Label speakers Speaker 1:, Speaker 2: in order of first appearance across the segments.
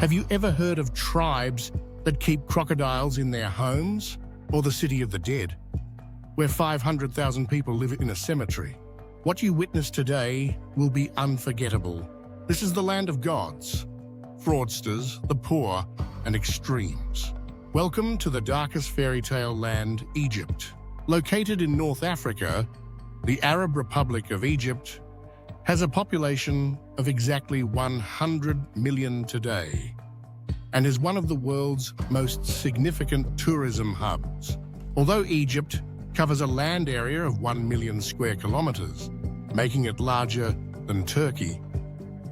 Speaker 1: Have you ever heard of tribes that keep crocodiles in their homes? Or the City of the Dead, where 500,000 people live in a cemetery? What you witness today will be unforgettable. This is the land of gods, fraudsters, the poor, and extremes. Welcome to the darkest fairy tale land, Egypt. Located in North Africa, the Arab Republic of Egypt has a population of exactly 100 million today and is one of the world's most significant tourism hubs. Although Egypt covers a land area of 1 million square kilometers, making it larger than Turkey,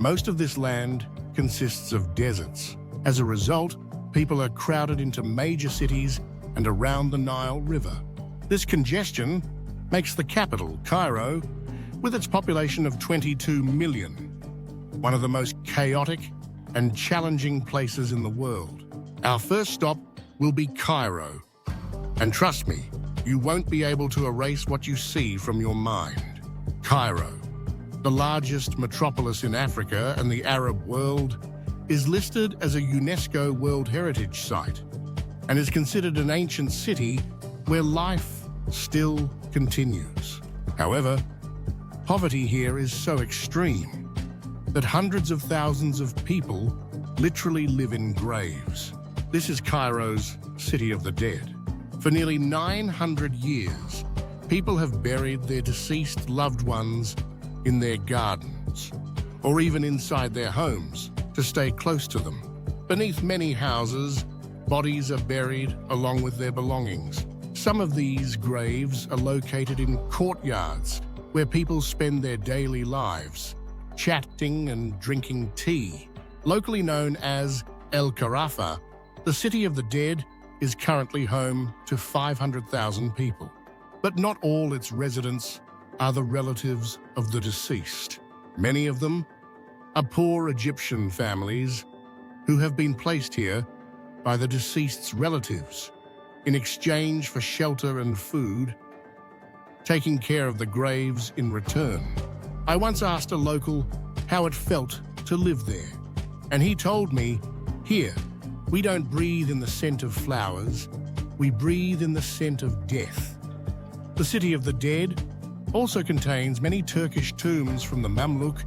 Speaker 1: most of this land consists of deserts. As a result, people are crowded into major cities and around the Nile River. This congestion makes the capital, Cairo, with its population of 22 million, one of the most chaotic and challenging places in the world. Our first stop will be Cairo. And trust me, you won't be able to erase what you see from your mind. Cairo, the largest metropolis in Africa and the Arab world, is listed as a UNESCO World Heritage Site and is considered an ancient city where life still continues. However, poverty here is so extreme that hundreds of thousands of people literally live in graves. This is Cairo's City of the Dead. For nearly 900 years, people have buried their deceased loved ones in their gardens, or even inside their homes to stay close to them. Beneath many houses, bodies are buried along with their belongings. Some of these graves are located in courtyards where people spend their daily lives, chatting and drinking tea. Locally known as El Carafa, the City of the Dead is currently home to 500,000 people. But not all its residents are the relatives of the deceased. Many of them are poor Egyptian families who have been placed here by the deceased's relatives in exchange for shelter and food, taking care of the graves in return. I once asked a local how it felt to live there, and he told me, "Here, we don't breathe in the scent of flowers, we breathe in the scent of death." The City of the Dead also contains many Turkish tombs from the Mamluk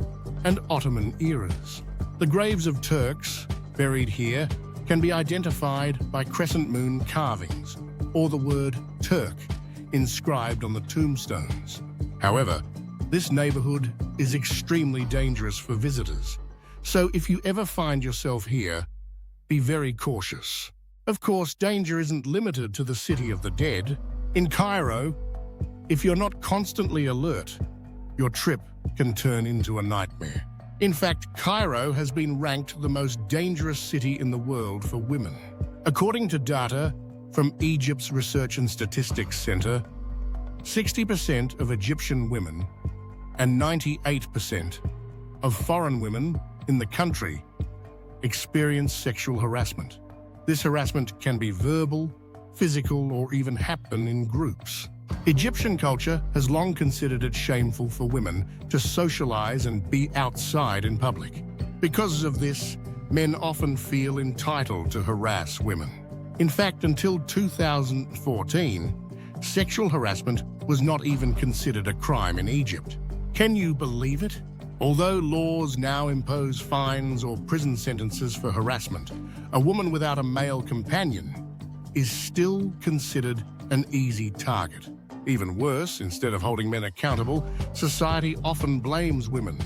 Speaker 1: and Ottoman eras. The graves of Turks buried here can be identified by crescent moon carvings or the word Turk inscribed on the tombstones. However, this neighborhood is extremely dangerous for visitors, so if you ever find yourself here, be very cautious. Of course, danger isn't limited to the City of the Dead. In Cairo, if you're not constantly alert, your trip can turn into a nightmare. In fact, Cairo has been ranked the most dangerous city in the world for women. According to data from Egypt's Research and Statistics Center, 60% of Egyptian women and 98% of foreign women in the country experience sexual harassment. This harassment can be verbal, physical, or even happen in groups. Egyptian culture has long considered it shameful for women to socialize and be outside in public. Because of this, men often feel entitled to harass women. In fact, until 2014, sexual harassment was not even considered a crime in Egypt. Can you believe it? Although laws now impose fines or prison sentences for harassment, a woman without a male companion is still considered an easy target. Even worse, instead of holding men accountable, society often blames women.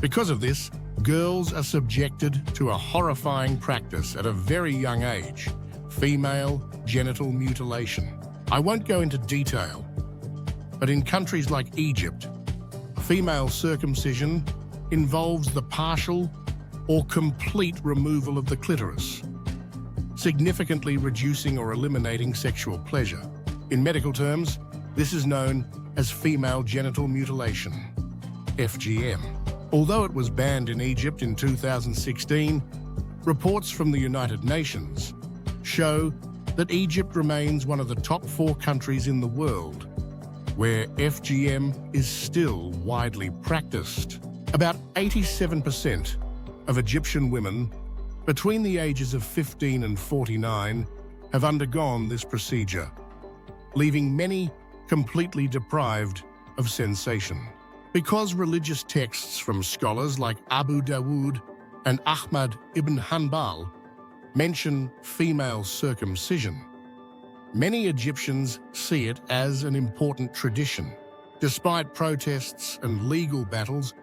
Speaker 1: Because of this, girls are subjected to a horrifying practice at a very young age: female genital mutilation. I won't go into detail, but in countries like Egypt, female circumcision involves the partial or complete removal of the clitoris, significantly reducing or eliminating sexual pleasure. In medical terms, this is known as female genital mutilation, FGM. Although it was banned in Egypt in 2016, reports from the United Nations show that Egypt remains one of the top 4 countries in the world where FGM is still widely practiced. About 87% of Egyptian women between the ages of 15 and 49 have undergone this procedure, leaving many completely deprived of sensation. Because religious texts from scholars like Abu Dawood and Ahmad ibn Hanbal mention female circumcision, many Egyptians see it as an important tradition. Despite protests and legal battles,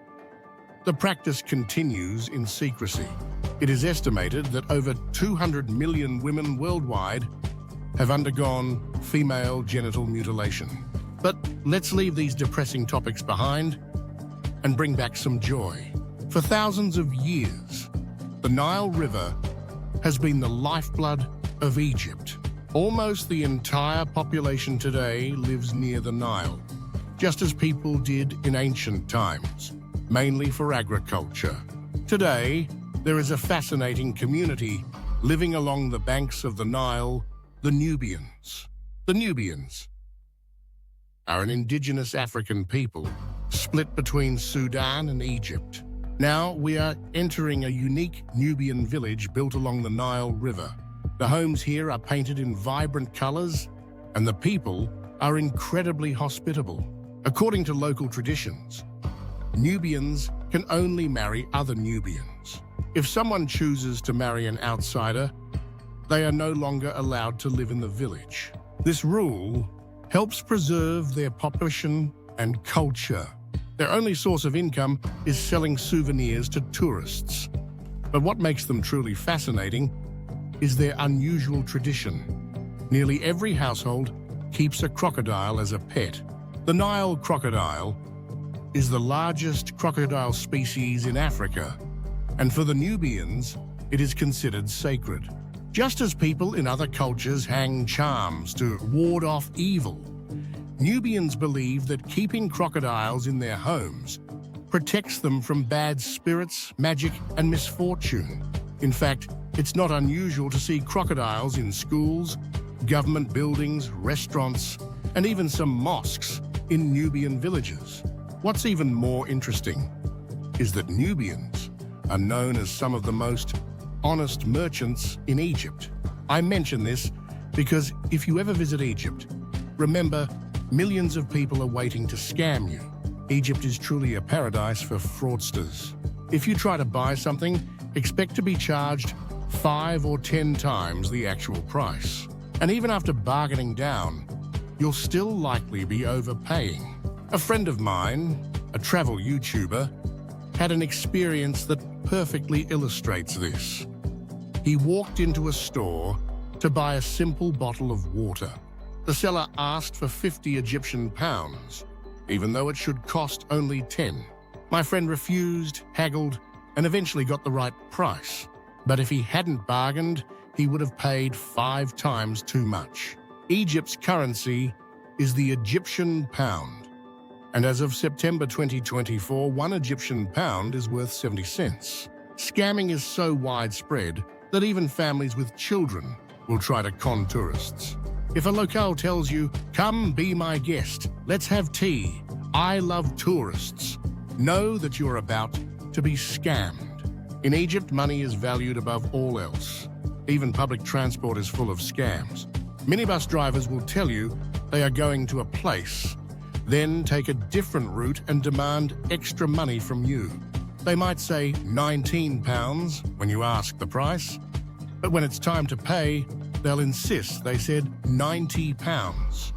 Speaker 1: the practice continues in secrecy. It is estimated that over 200 million women worldwide have undergone female genital mutilation. But let's leave these depressing topics behind and bring back some joy. For thousands of years, the Nile River has been the lifeblood of Egypt. Almost the entire population today lives near the Nile, just as people did in ancient times, mainly for agriculture. Today, there is a fascinating community living along the banks of the Nile, the Nubians. The Nubians are an indigenous African people split between Sudan and Egypt. Now we are entering a unique Nubian village built along the Nile River. The homes here are painted in vibrant colors, and the people are incredibly hospitable. According to local traditions, Nubians can only marry other Nubians. If someone chooses to marry an outsider, they are no longer allowed to live in the village. This rule helps preserve their population and culture. Their only source of income is selling souvenirs to tourists. But what makes them truly fascinating is their unusual tradition. Nearly every household keeps a crocodile as a pet. The Nile crocodile is the largest crocodile species in Africa, and for the Nubians, it is considered sacred. Just as people in other cultures hang charms to ward off evil, Nubians believe that keeping crocodiles in their homes protects them from bad spirits, magic, and misfortune. In fact, it's not unusual to see crocodiles in schools, government buildings, restaurants, and even some mosques in Nubian villages. What's even more interesting is that Nubians are known as some of the most honest merchants in Egypt. I mention this because if you ever visit Egypt, remember, millions of people are waiting to scam you. Egypt is truly a paradise for fraudsters. If you try to buy something, expect to be charged 5 or 10 times the actual price. And even after bargaining down, you'll still likely be overpaying. A friend of mine, a travel YouTuber, had an experience that perfectly illustrates this. He walked into a store to buy a simple bottle of water. The seller asked for 50 Egyptian pounds, even though it should cost only 10. My friend refused, haggled, and eventually got the right price. But if he hadn't bargained, he would have paid 5 times too much. Egypt's currency is the Egyptian pound. And as of September 2024, 1 Egyptian pound is worth 70 cents. Scamming is so widespread that even families with children will try to con tourists. If a locale tells you, "Come be my guest, let's have tea, I love tourists," know that you're about to be scammed. In Egypt, money is valued above all else. Even public transport is full of scams. Minibus drivers will tell you they are going to a place, then take a different route and demand extra money from you. They might say 19 pounds when you ask the price, but when it's time to pay, they'll insist they said 90 pounds.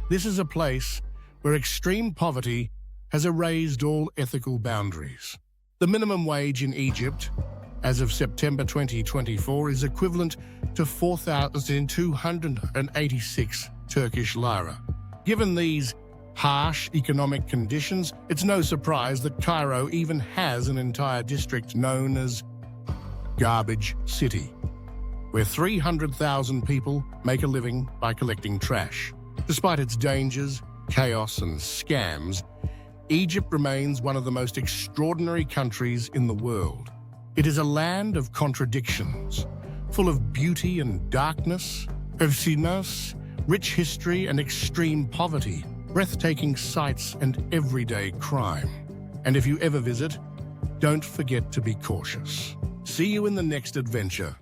Speaker 1: This is a place where extreme poverty has erased all ethical boundaries. The minimum wage in Egypt, as of September 2024, is equivalent to 4,286 Turkish lira. Given these harsh economic conditions, it's no surprise that Cairo even has an entire district known as Garbage City, where 300,000 people make a living by collecting trash. Despite its dangers, chaos, and scams, Egypt remains one of the most extraordinary countries in the world. It is a land of contradictions, full of beauty and darkness, of rich history and extreme poverty, breathtaking sights and everyday crime. And if you ever visit, don't forget to be cautious. See you in the next adventure.